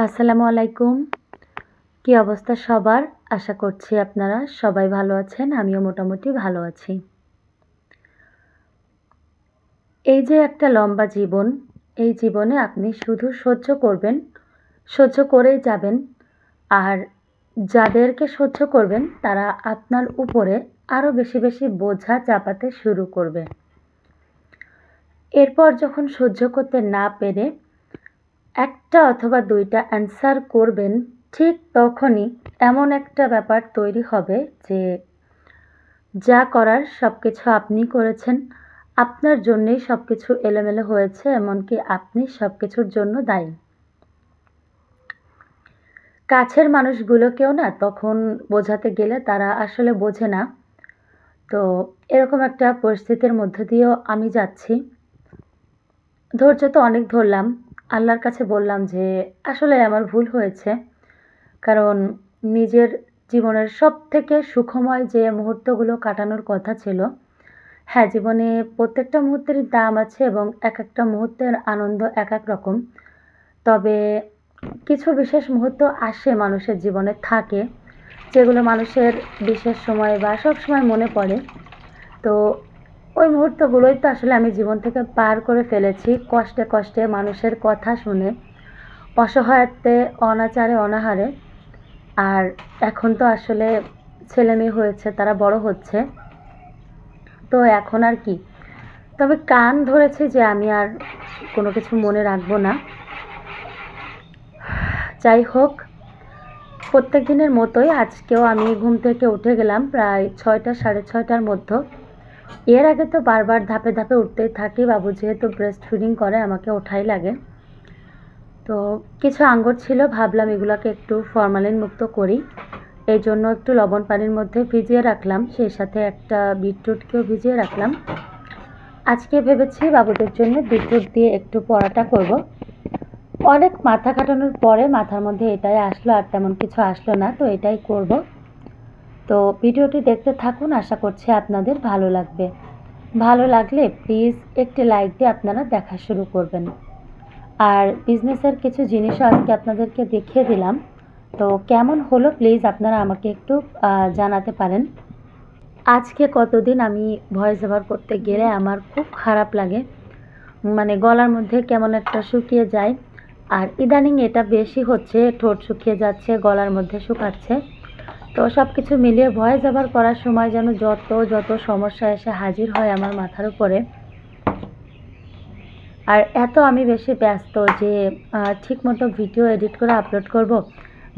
আসসালামু আলাইকুম। কি অবস্থা সবার? আশা করছি আপনারা সবাই ভালো আছেন। আমিও মোটামুটি ভালো আছি। এই যে একটা লম্বা জীবন, এই জীবনে আপনি শুধু সহ্য করবেন, সহ্য করেই যাবেন। আর যাদেরকে সহ্য করবেন তারা আপনার উপরে আরও বেশি, বেশি বোঝা চাপাতে শুরু করবে। এরপর যখন সহ্য করতে না পেরে একটা অথবা ২ টা অ্যান্সার করবেন, ঠিক তখনই এমন একটা ব্যাপার তৈরি হবে যে যা করার সবকিছু আপনিই করেছেন। আপনার জন্যেই সবকিছু এলোমেলো হয়েছে, এমনকি আপনি সবকিছুর জন্য দায়ী। কাছের মানুষগুলোকেও না তখন বোঝাতে গেলে তারা আসলে বোঝে না। তো এরকম একটা পরিস্থিতির মধ্য দিয়েও আমি যাচ্ছি। ধৈর্য তো অনেক ধরলাম। আল্লাহর কাছে বললাম যে আসলে আমার ভুল হয়েছে। কারণ নিজের জীবনের সবথেকে সুখময় যে মুহূর্তগুলো কাটানোর কথা ছিল, হ্যাঁ, জীবনে প্রত্যেকটা মুহূর্তেরই দাম আছে এবং একেকটা মুহূর্তের আনন্দ একেক রকম। তবে কিছু বিশেষ মুহূর্ত আসে মানুষের জীবনে থাকে, যেগুলো মানুষের বিশেষ সময় বা সবসময় মনে পড়ে। তো ওই মুহূর্তগুলোই তো আসলে আমি জীবন থেকে পার করে ফেলেছি কষ্টে, কষ্টে মানুষের কথা শুনে, অসহায়ত্বে, অনাচারে, অনাহারে। আর এখন তো আসলে ছেলেমেয়ে হয়েছে, তারা বড় হচ্ছে। তো এখন আর কি? তবে কান ধরেছি যে আমি আর কোনো কিছু মনে রাখবো না। যাই হোক, প্রত্যেক দিনের মতোই আজকেও আমি ঘুম থেকে উঠে গেলাম প্রায় ৬টা ৬:৩০টার মধ্যে। এর আগে তো বারবার ধাপে, ধাপে উঠতেই থাকি। বাবু যেহেতু ব্রেস্ট ফিডিং করে আমাকে ওঠাই লাগে। তো কিছু আঙ্গুর ছিল, ভাবলাম এগুলাকে একটু ফরমালিন মুক্ত করি। এই জন্য একটু লবণ পানির মধ্যে ভিজিয়ে রাখলাম, সেই সাথে একটা বিটরুটকেও ভিজিয়ে রাখলাম। আজকে ভেবেছি বাবুদের জন্য বিটরুট দিয়ে একটু পরোটা করব। অনেক মাথা খাটানোর পরে মাথার মধ্যে এটাই আসলো, আর তেমন কিছু আসলো না, তো এটাই করব। তো ভিডিওটি দেখতে থাকুন, আশা করছি আপনাদের ভালো লাগবে। ভালো লাগলে প্লিজ একটি লাইক দিয়ে আপনারা দেখা শুরু করবেন। আর বিজনেসের কিছু জিনিসও আজকে আপনাদেরকে দেখিয়ে দিলাম। তো কেমন হলো প্লিজ আপনারা আমাকে একটু জানাতে পারেন। আজকে কতদিন আমি ভয়েস ওভার করতে গেলে আমার খুব খারাপ লাগে, মানে গলার মধ্যে কেমন একটা শুকিয়ে যায়। আর ইদানিং এটা বেশি হচ্ছে, ঠোঁট শুকিয়ে যাচ্ছে, গলার মধ্যে শুকাচ্ছে। তো সব কিছু মিলিয়ে ভয়েস ওভার করার সময় যেন যত সমস্যা এসে হাজির হয় আমার মাথার উপরে। আর এত আমি বেশি ব্যস্ত যে ঠিকমতো ভিডিও এডিট করে আপলোড করব,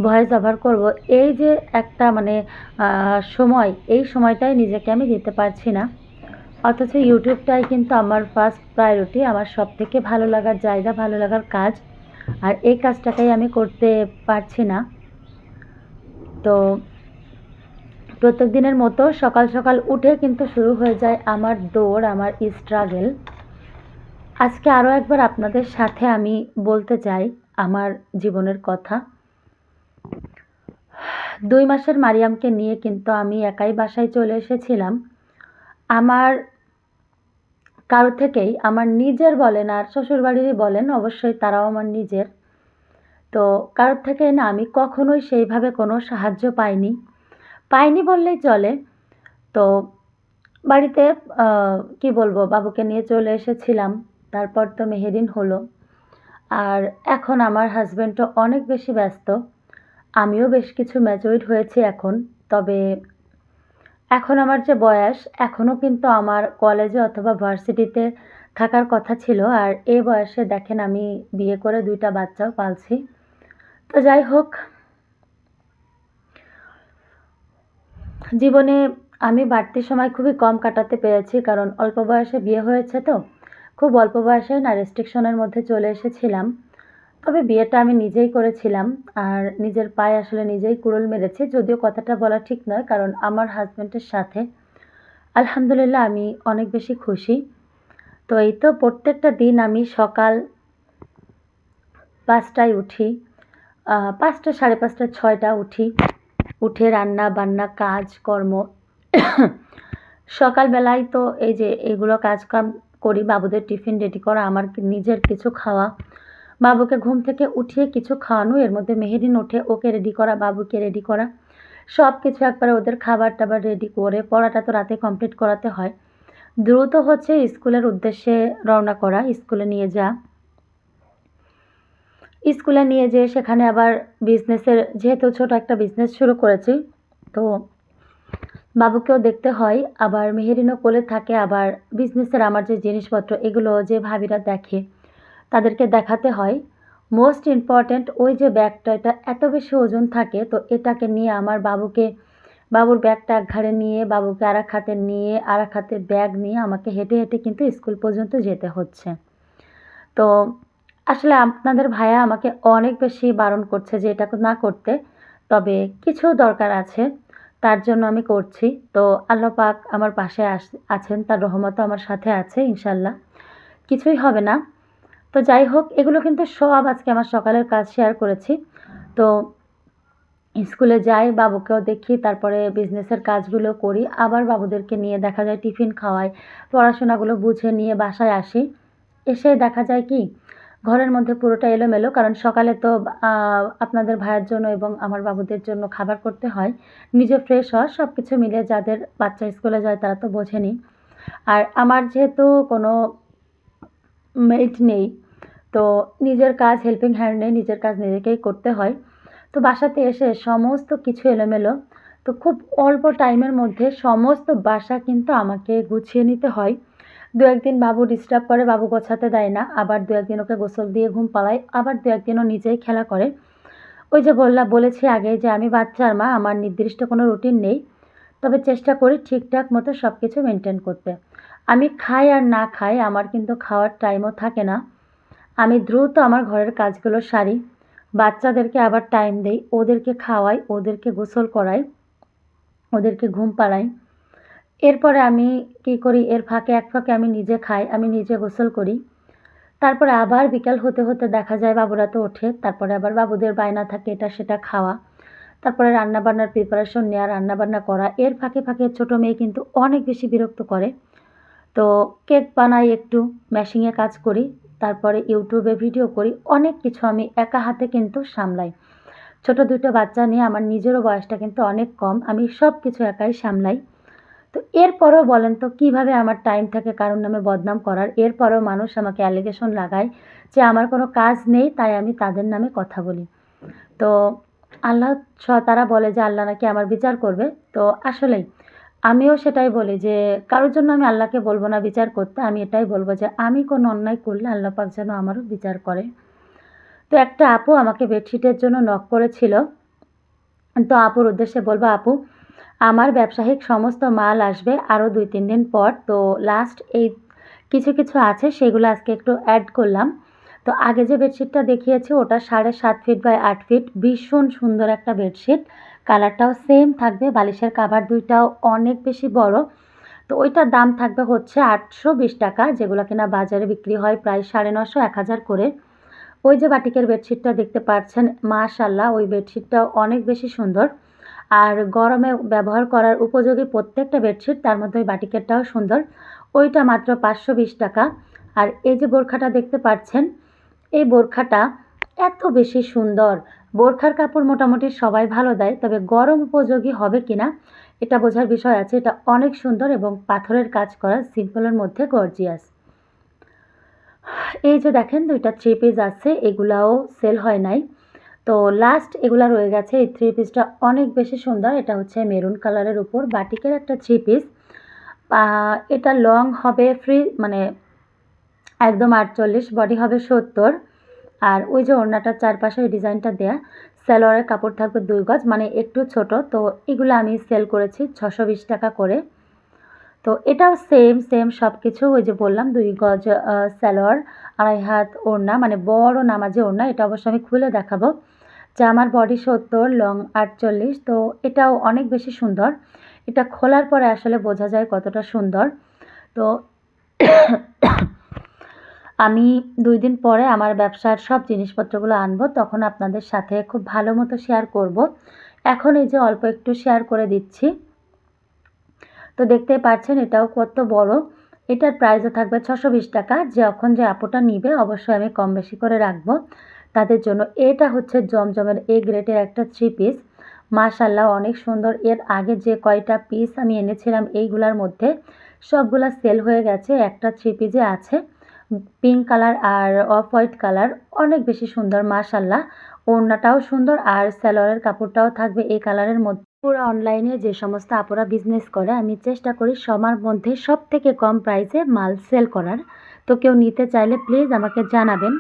ভয়েস ওভার করব, এই যে একটা মানে সময়, এই সময়টাই নিজেকে আমি দিতে পারছি না। অথচ ইউটিউবটাই কিন্তু আমার ফার্স্ট প্রায়োরিটি, আমার সবথেকে ভালো লাগার জায়গা, ভালো লাগার কাজ। আর এই কাজটাকেই আমি করতে পারছি না। তো প্রত্যেক দিনের মতো সকাল সকাল উঠে কিন্তু শুরু হয়ে যায় আমার দৌড়, আমার স্ট্রাগল। আজকে আরও একবার আপনাদের সাথে আমি বলতে চাই আমার জীবনের কথা। ২ মাসের মারিয়ামকে নিয়ে কিন্তু আমি একাই বাসায় চলে এসেছিলাম। আমার কারো থেকেই, আমার নিজের বলেন আর শ্বশুরবাড়িরই বলেন, অবশ্যই তারাও আমার নিজের। তো কারোর থেকে না আমি কখনোই সেইভাবে কোনো সাহায্য পাইনি। পাইনি বললেই চলে। তো বাড়িতে কি বলবো, বাবুকে নিয়ে চলে এসেছিলাম। তারপর তো মেহেদিন হলো। আর এখন আমার হাজব্যান্ডও অনেক বেশি ব্যস্ত। আমিও বেশ কিছু ম্যাচুরড হয়েছি এখন। তবে এখন আমার যে বয়স, এখনও কিন্তু আমার কলেজে অথবা ভার্সিটিতে থাকার কথা ছিল। আর এই বয়সে দেখেন আমি বিয়ে করে ২ টা বাচ্চাও পালছি। তো যাই হোক, জীবনে আমি বাড়তি সময় খুবই কম কাটাতে পেরেছি, কারণ অল্প বয়সে বিয়ে হয়েছে তো। খুব অল্প বয়সে না রেস্ট্রিকশনের মধ্যে চলে এসেছিলাম। তবে বিয়েটা আমি নিজেই করেছিলাম, আর নিজের পায়ে আসলে নিজেই কুড়ুল মেরেছি। যদিও কথাটা বলা ঠিক নয়, কারণ আমার হাজব্যান্ডের সাথে আলহামদুলিল্লাহ আমি অনেক বেশি খুশি। তো এই তো প্রত্যেকটা দিন আমি সকাল ৫টায় উঠি, ৫টা ৫:৩০ ৬টা উঠি। উঠে রান্না বান্না কাজকর্ম সকালবেলায় তো এই যে এগুলো কাজকাম করি, বাবুদের টিফিন রেডি করা, আমার নিজের কিছু খাওয়া, বাবুকে ঘুম থেকে উঠিয়ে কিছু খাওয়ানো, এর মধ্যে মেহেরিন ওঠে, ওকে রেডি করা, বাবুকে রেডি করা, সব কিছু একবারে ওদের খাবার টাবার রেডি করে, পড়াটা তো রাতে কমপ্লিট করাতে হয়। দ্রুত হচ্ছে স্কুলের উদ্দেশ্যে রওনা করা, স্কুলে নিয়ে যেয়ে সেখানে আবার বিজনেসের, যেহেতু ছোট একটা বিজনেস শুরু করেছি, তো বাবুকেও দেখতে হয়, আবার মেহেরিনও কোলে থাকে, আবার বিজনেসের আমার যে জিনিসপত্র এগুলো যে ভাবিরা দেখে তাদেরকে দেখাতে হয়। মোস্ট ইম্পর্ট্যান্ট ওই যে ব্যাগটা, এটা এত বেশি ওজন থাকে, তো এটাকে নিয়ে আমার বাবুর ব্যাগটা এক ঘাড়ে নিয়ে, বাবুকে আর এক হাতে নিয়ে, আর এক হাতে ব্যাগ নিয়ে আমাকে হেঁটে হেঁটে কিন্তু স্কুল পর্যন্ত যেতে হচ্ছে। তো আসলে আপনাদের ভাইয়া আমাকে অনেক বেশি বারণ করছে যে এটা না করতে, তবে কিছু দরকার আছে, তার জন্য আমি করছি। তো আল্লাহ পাক আমার পাশে আছেন, তার রহমতও আমার সাথে আছে, ইনশাল্লাহ কিছুই হবে না। তো যাই হোক, এগুলো কিন্তু সব আজকে আমার সকালের কাজ শেয়ার করেছি। তো স্কুলে যাই, বাবুকেও দেখি, তারপরে বিজনেসের কাজগুলো করি, আবার বাবুদেরকে নিয়ে দেখা যায় টিফিন খাওয়াই, পড়াশোনাগুলো বুঝে নিয়ে বাসায় আসি। এসে দেখা যায় কি ঘরের মধ্যে পুরোটা এলোমেলো, কারণ সকালে তো আপনাদের ভাইয়ের জন্য এবং আমার বাবুদের জন্য খাবার করতে হয়, নিজে ফ্রেশ হওয়া, সব কিছু মিলে যাদের বাচ্চা স্কুলে যায় তারা তো বোঝেনি। আর আমার যেহেতু কোনো মেড নেই, তো নিজের কাজ, হেল্পিং হ্যান্ড নেই, নিজের কাজ নিজেকেই করতে হয়। তো বাসাতে এসে সমস্ত কিছু এলোমেলো, তো খুব অল্প টাইমের মধ্যে সমস্ত বাসা কিন্তু আমাকে গুছিয়ে নিতে হয়। দু একদিন বাবু ডিস্টার্ব করে, বাবু গোছাতে দেয় না, আবার দু একদিন ওকে গোসল দিয়ে ঘুম পাড়ায়, আবার দু একদিন ও নিজেই খেলা করে। ওই যে বলেছি আগে যে আমি বাচ্চার মা, আমার নির্দিষ্ট কোনো রুটিন নেই, তবে চেষ্টা করি ঠিকঠাক মতো সব কিছু মেনটেন করতে। আমি খাই আর না খাই, আমার কিন্তু খাওয়ার টাইমও থাকে না। আমি দ্রুত আমার ঘরের কাজগুলো সারি, বাচ্চাদেরকে আবার টাইম দেই, ওদেরকে খাওয়াই, ওদেরকে গোসল করাই, ওদেরকে ঘুম পাড়াই। এরপরে আমি কী করি, এর ফাঁকে এক ফাঁকে আমি নিজে খাই, আমি নিজে গোসল করি। তারপরে আবার বিকাল হতে হতে দেখা যায় বাবুরা তো ওঠে, তারপরে আবার বাবুদের বায়না থাকে এটা সেটা খাওয়া, তারপরে রান্নাবান্নার প্রিপারেশন নেওয়া, রান্নাবান্না করা। এর ফাঁকে ফাঁকে ছোটো মেয়ে কিন্তু অনেক বেশি বিরক্ত করে, তো কেক বানাই, একটু মেশিংয়ে কাজ করি, তারপরে ইউটিউবে ভিডিও করি, অনেক কিছু আমি একা হাতে কিন্তু সামলাই। ছোট দুটো বাচ্চা নিয়ে আমার নিজেরও বয়সটা কিন্তু অনেক কম, আমি সব কিছু একাই সামলাই। তো এরপরেও বলেন তো কীভাবে আমার টাইম থাকে কারোর নামে বদনাম করার? এরপরেও মানুষ আমাকে অ্যালিগেশন লাগায় যে আমার কোনো কাজ নেই, তাই আমি তাদের নামে কথা বলি। তো আল্লাহ তারা বলে যে আল্লাহ নাকি আমার বিচার করবে। তো আসলেই আমিও সেটাই বলি যে কারোর জন্য আমি আল্লাহকে বলবো না বিচার করতে, আমি এটাই বলবো যে আমি কোনো অন্যায় করলে আল্লাহ পাক যেন আমারও বিচার করে। তো একটা আপু আমাকে বেডশিটের জন্য নক করেছিল, তো আপুর উদ্দেশ্যে বলবো, আপু আমার ব্যবসায়িক সমস্ত মাল আসবে আরও 2-3 দিন পর, তো লাস্ট এই কিছু কিছু আছে সেগুলো আজকে একটু অ্যাড করলাম। তো আগে যে বেডশিটটা দেখিয়েছি ওটা 7.5 ফিট বাই 8 ফিট, ভীষণ সুন্দর একটা বেডশিট, কালারটাও সেম থাকবে, বালিশের কাভার দুইটাও অনেক বেশি বড়। তো ওইটার দাম থাকবে হচ্ছে 820 টাকা, যেগুলো কিনা বাজারে বিক্রি হয় প্রায় 950-1000 করে। ওই যে বাটিকের বেডশিটটা দেখতে পাচ্ছেন, মাশাআল্লাহ ওই বেডশিটটাও অনেক বেশি সুন্দর, আর গরমে ব্যবহার করার উপযোগী প্রত্যেকটা বেডশিট, তার মধ্যে ওই বাটিকেরটাও সুন্দর, ওইটা মাত্র 520 টাকা। আর এই যে বোরখাটা দেখতে পাচ্ছেন, এই বোরখাটা এত বেশি সুন্দর, বোরখার কাপড় মোটামুটি সবাই ভালো দেয়, তবে গরম উপযোগী হবে কিনা এটা বোঝার বিষয় আছে। এটা অনেক সুন্দর এবং পাথরের কাজ করা, সিম্পলের মধ্যে গর্জিয়াস। এই যে দেখেন 2টা 3 পিস আছে, এগুলাও সেল হয় নাই, তো লাস্ট এগুলা রয়ে গেছে। এই 3 পিসটা অনেক বেশি সুন্দর, এটা হচ্ছে মেরুন কালারের উপর বাটিকের একটা 3 পিস। এটা লং হবে ফ্রি, মানে একদম 48, বডি হবে 70, আর ওই যে ওড়নাটার চারপাশে ওই ডিজাইনটা দেয়া, সালোয়ারের কাপড় থাকবে 2 গজ, মানে একটু ছোট। তো এগুলো আমি সেল করেছি 620 টাকা করে। তো এটাও সেম সব কিছু, ওই যে বললাম 2 গজ সালোয়ার, 2.5 হাত ওড়না, মানে বড় নামাজি ওড়না। এটা অবশ্য আমি খুলে দেখাবো যে আমার বডি 70, লং 48, তো এটাও অনেক বেশি সুন্দর। এটা খোলার পরে আসলে বোঝা যায় কতটা সুন্দর। তো আমি 2 দিন পরে আমার ব্যবসার সব জিনিসপত্রগুলো আনবো, তখন আপনাদের সাথে খুব ভালো মতো শেয়ার করব। এখন এই যে অল্প একটু শেয়ার করে দিচ্ছি। তো দেখতেই পাচ্ছেন এটাও কত বড়, এটার প্রাইসও থাকবে 620 টাকা। যখন যে আপুটা নিবে অবশ্যই আমি কম বেশি করে রাখবো তাদের জন্য। এটা হচ্ছে জমজমের এ গ্রেডের একটা 3 পিস। মাশাআল্লাহ অনেক সুন্দর। এর আগে যে কয়টা পিস আমি এনেছিলাম এইগুলার মধ্যে সবগুলা সেল হয়ে গেছে। একটা 3 পিসে আছে পিঙ্ক কালার আর অফ হোয়াইট কালার। অনেক বেশি সুন্দর মাশাআল্লাহ। ওড়নাটাও সুন্দর আর সালোয়ারের কাপড়টাও থাকবে এই কালারের মধ্যে। পুরা অনলাইনে যে সমস্ত আপুরা বিজনেস করে আমি চেষ্টা করি সবার মধ্যে সবথেকে কম প্রাইসে মাল সেল করার। তো কেউ নিতে চাইলে প্লিজ আমাকে জানাবেন।